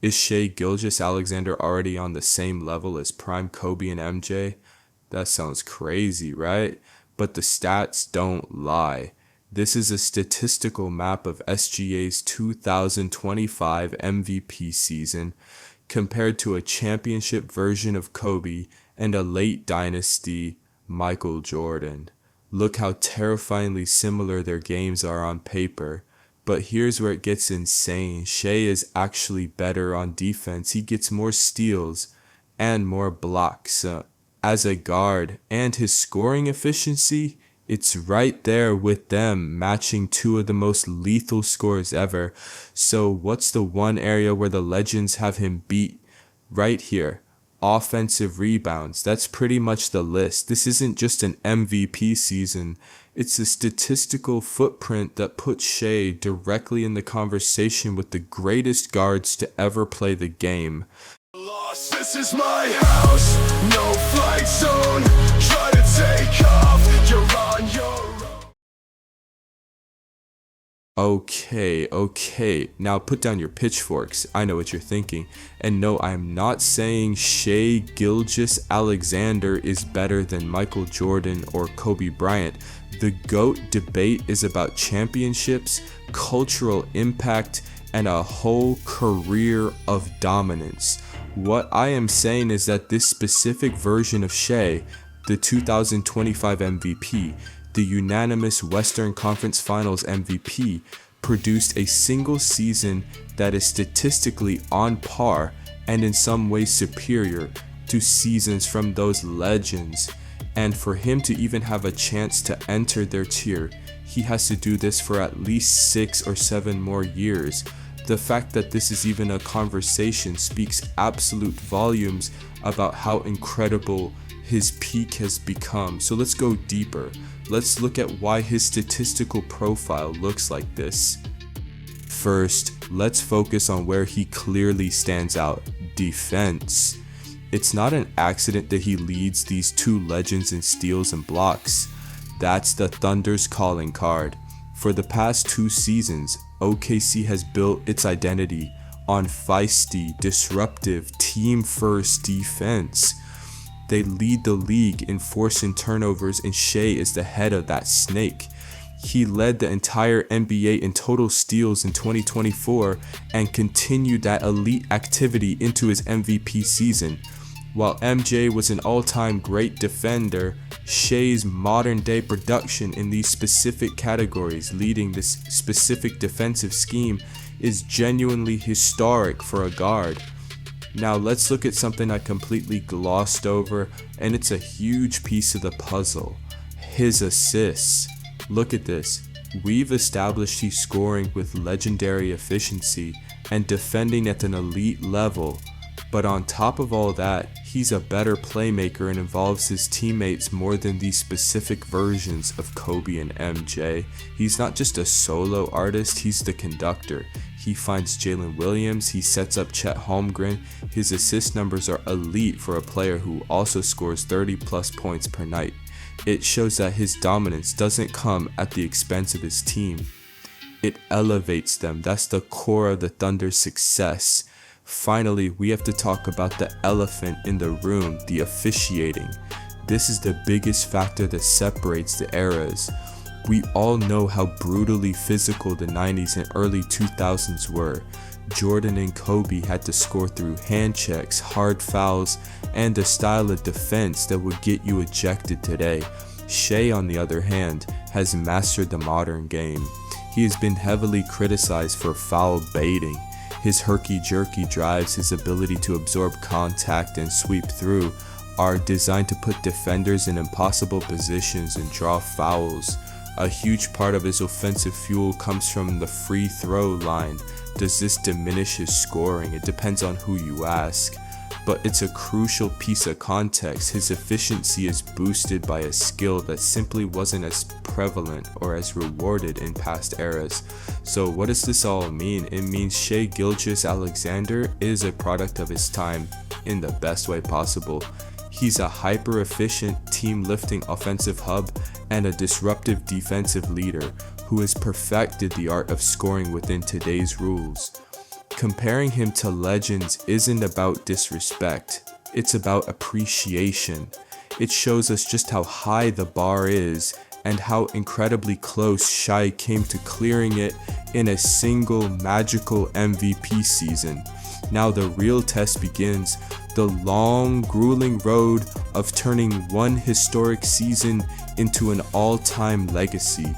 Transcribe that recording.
Is Shai Gilgeous-Alexander already on the same level as prime Kobe and MJ? That sounds crazy, right? But the stats don't lie. This is a statistical map of SGA's 2025 MVP season compared to a championship version of Kobe and a late dynasty Michael Jordan. Look how terrifyingly similar their games are on paper. But here's where it gets insane. Shai is actually better on defense. He gets more steals and more blocks as a guard, and his scoring efficiency, it's right there with them, matching two of the most lethal scorers ever. So what's the one area where the legends have him beat? Right here. Offensive rebounds. That's pretty much the list. This isn't just an MVP season. It's a statistical footprint that puts Shai directly in the conversation with the greatest guards to ever play the game. This is my house, no flight zone. Try to take off, you're on your own. Okay, now put down your pitchforks. I know what you're thinking. And no, I'm not saying Shai Gilgeous-Alexander is better than Michael Jordan or Kobe Bryant. The GOAT debate is about championships, cultural impact, and a whole career of dominance. What I am saying is that this specific version of Shai, the 2025 MVP, the unanimous Western Conference Finals MVP, produced a single season that is statistically on par and in some ways superior to seasons from those legends. And for him to even have a chance to enter their tier, he has to do this for at least 6 or 7 more years. The fact that this is even a conversation speaks absolute volumes about how incredible his peak has become. So let's go deeper. Let's look at why his statistical profile looks like this. First, let's focus on where he clearly stands out: defense. It's not an accident that he leads these two legends in steals and blocks. That's the Thunder's calling card. For the past 2 seasons, OKC has built its identity on feisty, disruptive, team-first defense. They lead the league in forcing turnovers, and Shai is the head of that snake. He led the entire NBA in total steals in 2024 and continued that elite activity into his MVP season. While MJ was an all-time great defender, Shai's modern-day production in these specific categories, leading this specific defensive scheme, is genuinely historic for a guard. Now let's look at something I completely glossed over, and it's a huge piece of the puzzle: his assists. Look at this. We've established he's scoring with legendary efficiency and defending at an elite level. But on top of all that, he's a better playmaker and involves his teammates more than these specific versions of Kobe and MJ. He's not just a solo artist, he's the conductor. He finds Jalen Williams, he sets up Chet Holmgren. His assist numbers are elite for a player who also scores 30 plus points per night. It shows that his dominance doesn't come at the expense of his team. It elevates them. That's the core of the Thunder's success. Finally, we have to talk about the elephant in the room, the officiating. This is the biggest factor that separates the eras. We all know how brutally physical the 90s and early 2000s were. Jordan and Kobe had to score through hand checks, hard fouls, and a style of defense that would get you ejected today. Shai, on the other hand, has mastered the modern game. He has been heavily criticized for foul baiting. His herky-jerky drives, his ability to absorb contact and sweep through, are designed to put defenders in impossible positions and draw fouls. A huge part of his offensive fuel comes from the free throw line. Does this diminish his scoring? It depends on who you ask. But it's a crucial piece of context. His efficiency is boosted by a skill that simply wasn't as prevalent or as rewarded in past eras. So what does this all mean? It means Shai Gilgeous-Alexander is a product of his time in the best way possible. He's a hyper-efficient, team-lifting offensive hub and a disruptive defensive leader who has perfected the art of scoring within today's rules. Comparing him to legends isn't about disrespect, it's about appreciation. It shows us just how high the bar is and how incredibly close Shai came to clearing it in a single magical MVP season. Now the real test begins, the long, grueling road of turning one historic season into an all-time legacy.